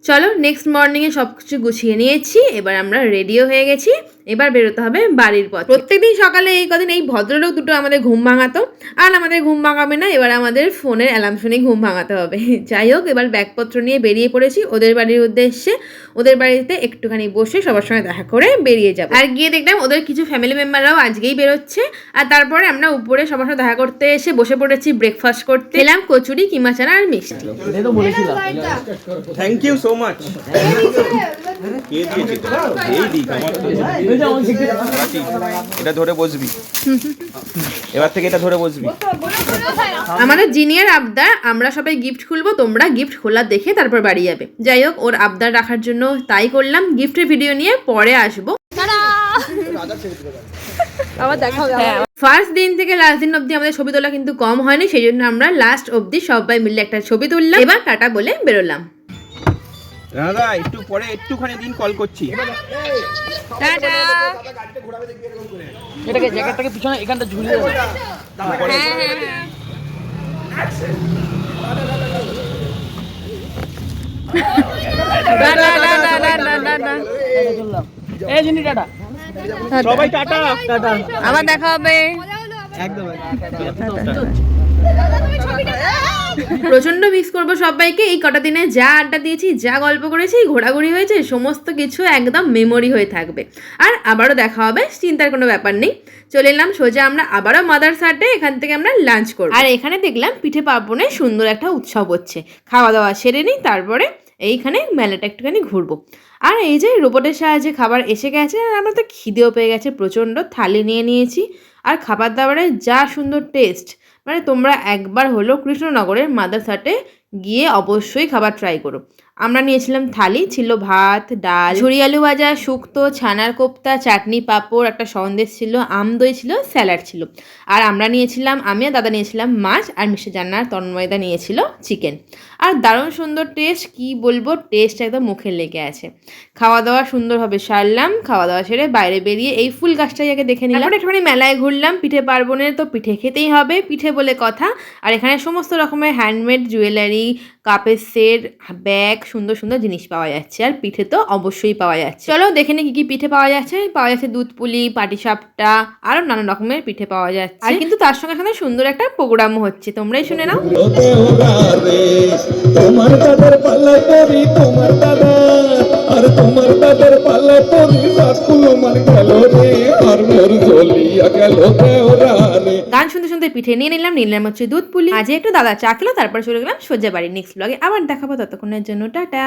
চলো নেক্সট মর্নিংয়ে সব কিছু গুছিয়ে নিয়েছি, এবার আমরা রেডিও হয়ে গেছি, এবার বেরোতে হবে বাড়ির পথে। প্রত্যেকদিন সকালে এই কদিন এই ভদ্রলোক দুটো আমাদের ঘুম ভাঙাতো, আর আমাদের ঘুম ভাঙাবে না, এবার আমাদের ফোনের অ্যালার্ম শুনেই ঘুম ভাঙাতে হবে। যাই হোক, এবার ব্যাগপত্র নিয়ে বেরিয়ে পড়েছি ওদের বাড়ির উদ্দেশ্যে। ওদের বাড়িতে একটুখানি বসে সবার সঙ্গে দেখা করে বেরিয়ে যাব। আর গিয়ে দেখলাম ওদের কিছু ফ্যামিলি মেম্বাররাও আজকেই বেরোচ্ছে। আর তারপরে আমরা উপরে সবার সাথে দেখা করতে এসে বসে পড়েছি ব্রেকফাস্ট করতে। খেলাম কচুরি, কিমা চানা আর মিষ্টি। Thank you so much. কে দিয়েছে? এই দিক এটা ধরে বসবি, এবার থেকে এটা ধরে বসবি। আমাদের জিনিয়ার আবদার আমরা সবাই গিফট খুলবো, তোমরা গিফট খোলা দেখে তারপর বাড়ি যাবে। যাই হোক, ওর আবদার রাখার জন্য তাই করলাম। গিফটের ভিডিও নিয়ে পরে আসবো। ফার্স্ট দিন থেকে লাস্ট দিন অবধি আমাদের ছবি তোলা কিন্তু কম হয়নি, সেই জন্য আমরা লাস্ট অবধি সবাই মিলে একটা ছবি তুললাম। এবার টাটা বলে বেরোলাম। দাদা একটু পরে একটুখানি দিন কল করছি। টাটা। এটাকে জ্যাকেটটাকে পিছনে এখানটা ঝুলিয়ে দাও। এই জিনি টাটা। সবাই টাটা টাটা, আবার দেখা হবে। একদম। প্রচন্ড মিস করবো সবাইকে। এই কটা দিনে যা আড্ডা দিয়েছি, যা গল্প করেছি, ঘোরাঘুরি হয়েছে, সমস্ত কিছু একদম মেমোরি হয়ে থাকবে। আর আবারও দেখা হবে, চিন্তার কোনো ব্যাপার নেই। চলে এলাম সোজা আমরা আবারও মাদার্স হাটে, এখান থেকে আমরা লাঞ্চ করব। আর এখানে দেখলাম পিঠে পার্বণের সুন্দর একটা উৎসব হচ্ছে। খাওয়া দাওয়া সেরে নিই, তারপরে এইখানে মেলাটা একটুখানি ঘুরবো। আর এই যে রোবটের সাহায্যে খাবার এসে গেছে, আর আমরা তো খিদেও পেয়ে গেছে প্রচণ্ড। থালি নিয়ে নিয়েছি, আর খাবার দাবারের যা সুন্দর টেস্ট, মানে তোমরা একবার হলো কৃষ্ণনগরের মাদার্স হাটে গিয়ে অবশ্যই খাবার ট্রাই করো। আমরা নিয়েছিলাম থালি, ছিল ভাত, ডাল, ঝুরি আলু ভাজা, শুক্তো, ছানার কোপ্তা, চাটনি, পাঁপড়, একটা সন্দেশ ছিল, আম দই ছিল, স্যালাড ছিল। আর আমরা নিয়েছিলাম, আমি আর দাদা নিয়েছিলাম মাছ, আর মিষ্টি জান্নার তন্ময়দা নিয়েছিল চিকেন। আর দারুণ সুন্দর টেস্ট, কি বলবো, টেস্ট একদম মুখে লেগে আছে। খাওয়া দাওয়া সুন্দরভাবে সারলাম। খাওয়া দাওয়া সেরে বাইরে বেরিয়ে এই ফুল গাছটাই আগে দেখে নিলাম। একটুখানি মেলায় ঘুরলাম। পিঠে পার্বণের তো পিঠে খেতেই হবে, পিঠে বলে কথা। আর এখানে সমস্ত রকমের হ্যান্ডমেড জুয়েলারি, কাপের সেট, ব্যাগ, সুন্দর সুন্দর জিনিস পাওয়া যাচ্ছে। আর পিঠে তো অবশ্যই পাওয়া যাচ্ছে। চলো দেখে নি কি কি পিঠে পাওয়া যাচ্ছে। পাওয়া যাচ্ছে দুধ পুলি, পাটিসাপটা, আরো নানান রকমের পিঠে পাওয়া যাচ্ছে। আর কিন্তু তার সঙ্গে সঙ্গে সুন্দর একটা প্রোগ্রামও হচ্ছে, তোমরাই শুনে নাও। তোমার দাদার পাল্লা পরি, তোমার দাদা আর তোমার দাদার পাল্লা পরি, সাতকুলো মার গেল রে, আর মোর জ্বলিয়া গেল দেওরানে। গান শুনতে শুনতে পিঠে নিয়ে নিলাম হচ্ছে দুধ পুলি। আজকে একটু দাদা চা খেলো, তারপর চলে গেলাম সোজা বাড়ি। নেক্সট ব্লগে আবার দেখাবো, ততক্ষণের জন্য টাটা।